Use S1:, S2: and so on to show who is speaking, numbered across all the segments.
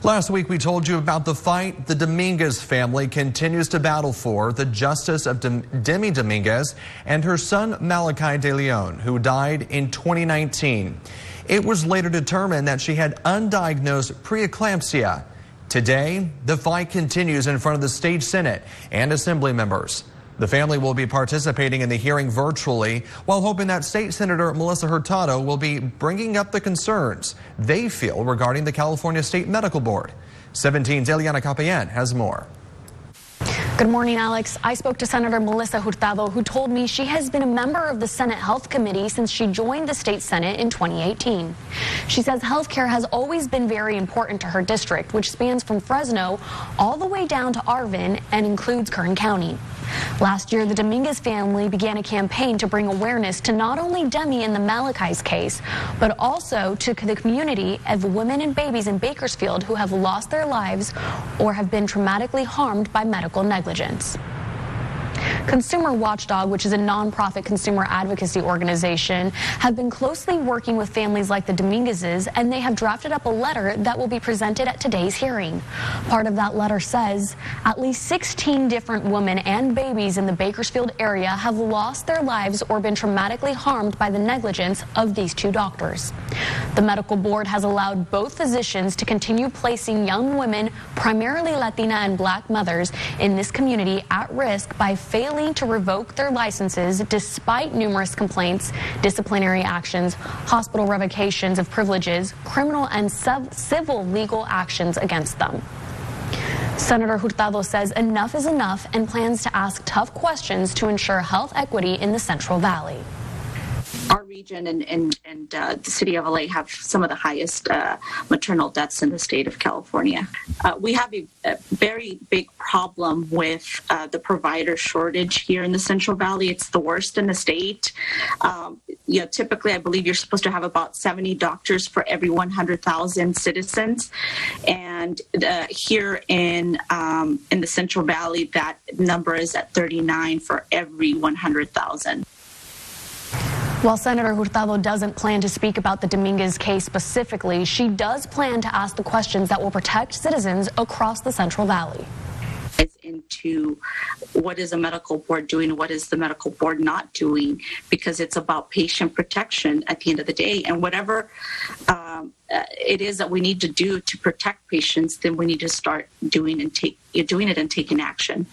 S1: Last week, we told you about the fight the Dominguez family continues to battle for, the justice of Demi Dominguez and her son Malachi De Leon, who died in 2019. It was later determined that she had undiagnosed preeclampsia. Today, the fight continues in front of the state Senate and Assembly members. The family will be participating in the hearing virtually while hoping that State Senator Melissa Hurtado will be bringing up the concerns they feel regarding the California State Medical Board. 17's Eliana Capayan has more.
S2: Good morning, Alex. I spoke to Senator Melissa Hurtado, who told me she has been a member of the Senate Health Committee since she joined the state Senate in 2018. She says health care has always been very important to her district, which spans from Fresno all the way down to Arvin and includes Kern County. Last year, the Dominguez family began a campaign to bring awareness to not only Demi and the Malachi's case, but also to the community of women and babies in Bakersfield who have lost their lives or have been traumatically harmed by medical negligence. Consumer Watchdog, which is a nonprofit consumer advocacy organization, have been closely working with families like the Dominguezes, and they have drafted up a letter that will be presented at today's hearing. Part of that letter says at least 16 different women and babies in the Bakersfield area have lost their lives or been traumatically harmed by the negligence of these two doctors. The medical board has allowed both physicians to continue placing young women, primarily Latina and Black mothers, in this community at risk by failing to revoke their licenses despite numerous complaints, disciplinary actions, hospital revocations of privileges, criminal and civil legal actions against them. Senator Hurtado says enough is enough and plans to ask tough questions to ensure health equity in the Central Valley.
S3: Our region and the city of LA have some of the highest maternal deaths in the state of California. We have a very big problem with the provider shortage here in the Central Valley. It's the worst in the state. Typically, I believe you're supposed to have about 70 doctors for every 100,000 citizens, and here in the Central Valley, that number is at 39 for every 100,000.
S2: While Senator Hurtado doesn't plan to speak about the Dominguez case specifically, she does plan to ask the questions that will protect citizens across the Central Valley.
S3: It's into what is a medical board doing, what is the medical board not doing, because it's about patient protection at the end of the day. And whatever it is that we need to do to protect patients, then we need to start doing it and taking action.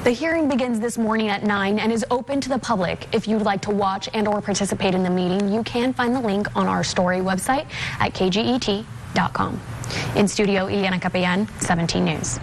S2: The hearing begins this morning at 9 and is open to the public. If you'd like to watch and or participate in the meeting, you can find the link on our story website at kget.com. In studio, Eliana Capayan, 17 News.